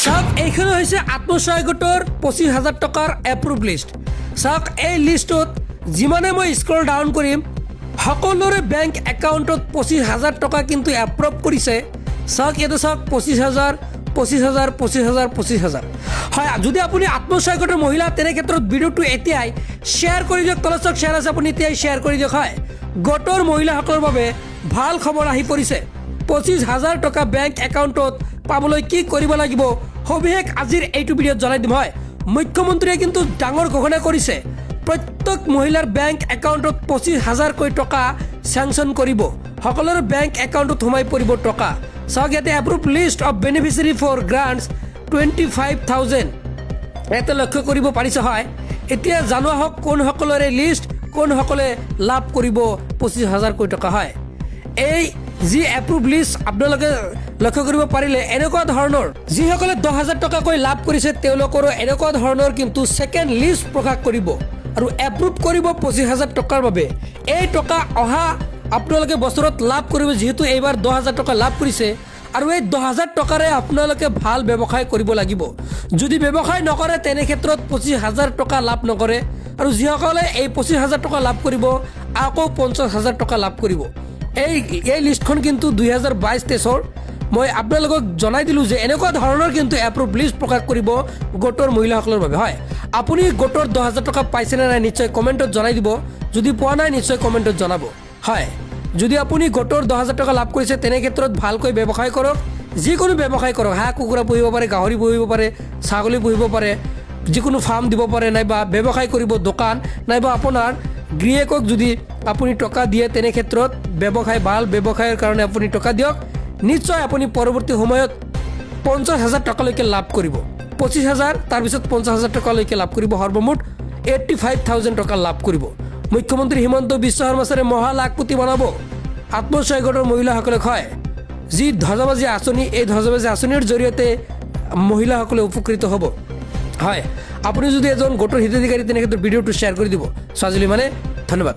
চাওক এইখন হৈছে আত্মসহায়ক গোটৰ 25,000 টকাৰ এপ্ৰুভ লিষ্ট। চাওক এই লিষ্টত যিমানে মই স্ক্ৰল ডাউন কৰিম সকলোৰে বেংক একাউণ্টত 25,000 টকা কিন্তু এপ্ৰুভ কৰিছে। চাওক ইয়াতে চাওক 25,000 25,000 25,000 25,000। হয়, যদি আপুনি আত্মসহায়ক গোটৰ মহিলা তেনে ক্ষেত্ৰত ভিডিঅ'টো এতিয়াই শ্বেয়াৰ কৰি দিয়ক। তলত চাওক শ্বেয়াৰ আছে, আপুনি এতিয়াই শ্বেয়াৰ কৰি দিয়ক। হয়, গোটৰ মহিলাসকলৰ বাবে ভাল খবৰ আহি পৰিছে। 25,000 টকা বেংক একাউণ্টত পাবলৈ কি কৰিব লাগিব সবিশেষ আজিৰ এইটো ভিডিঅ'ত জনাই দিম। হয়, মুখ্যমন্ত্ৰীয়ে কিন্তু ডাঙৰ ঘোষণা কৰিছে, প্ৰত্যেক মহিলাৰ বেংক একাউণ্টত 25,000কৈ টকা চেংচন কৰিব, সকলোৰে বেংক একাউণ্টত সোমাই পৰিব টকা। চাওক ইয়াতে approve list of beneficiary for grants 25,000 ইয়াতে লক্ষ্য কৰিব পাৰিছে। হয়, এতিয়া জনোৱা হওক কোনসকলৰে লিষ্ট, কোনসকলে লাভ কৰিব 25,000কৈ টকা। হয়, এই যি এপ্ৰুভ লিষ্ট আপোনালোকে লক্ষ্য কৰিব পাৰিলে এনেকুৱা ধৰণৰ যিসকলে 10,000 টকাকৈ লাভ কৰিছে তেওঁলোকৰো এনেকুৱা ধৰণৰ কিন্তু ছেকেণ্ড লিষ্ট প্ৰকাশ কৰিব আৰু এপ্ৰুভ কৰিব 25,000 টকাৰ বাবে। এই টকা অহা আপোনালোকে বছৰত লাভ কৰিব, যিহেতু এইবাৰ 10,000 টকা লাভ কৰিছে আৰু এই 10,000 টকাৰে আপোনালোকে ভাল ব্যৱসায় কৰিব লাগিব। যদি ব্যৱসায় নকৰে তেনে ক্ষেত্ৰত 25,000 টকা লাভ নকৰে আৰু যিসকলে এই 25,000 টকা লাভ কৰিব আকৌ 50,000 টকা লাভ কৰিব। এই লিষ্টখন কিন্তু 2022-23 মই আপোনালোকক জনাই দিলোঁ যে এনেকুৱা ধৰণৰ কিন্তু এপ্ৰুভ লিষ্ট প্ৰকাশ কৰিব গোটৰ মহিলাসকলৰ বাবে। হয়, আপুনি গোটৰ 10,000 টকা পাইছেনে নাই নিশ্চয় কমেণ্টত জনাই দিব, যদি পোৱা নাই নিশ্চয় কমেণ্টত জনাব। হয়, যদি আপুনি গোটৰ 10,000 টকা লাভ কৰিছে তেনে ক্ষেত্ৰত ভালকৈ ব্যৱসায় কৰক, যিকোনো ব্যৱসায় কৰক। হাঁহ কুকুৰা পুহিব পাৰে, গাহৰি পুহিব পাৰে, ছাগলী পুহিব পাৰে, যিকোনো ফাৰ্ম দিব পাৰে, নাইবা ব্যৱসায় কৰিব দোকান, নাইবা আপোনাৰ গৃহিয়েকক যদি আপুনি টকা দিয়ে তেনে ক্ষেত্ৰত ব্যৱসায় ভাল ব্যৱসায়ৰ কাৰণে আপুনি টকা দিয়ক, নিশ্চয় আপুনি পৰৱৰ্তী সময়ত 50,000 টকালৈকে লাভ কৰিব। 25,000 তাৰপিছত 50,000 টকালৈকে লাভ কৰিব, সৰ্বমুঠ 85,000 টকা লাভ কৰিব। মুখ্যমন্ত্ৰী হিমন্ত বিশ্ব শৰ্মা ছাৰে মহা লাখপতি বনাব আত্মসহায়ক গোটৰ মহিলাসকলক। হয়, যি ধ্বজাবাজি আঁচনি, এই ধ্বজাবাজি আঁচনিৰ জৰিয়তে মহিলাসকলে উপকৃত হ'ব। হয়, আপুনি যদি এজন গোটৰ হিতাধিকাৰী তেনে ক্ষেত্ৰত ভিডিঅ'টো শ্বেয়াৰ কৰি দিব। ছোৱালী মানে ধন্যবাদ।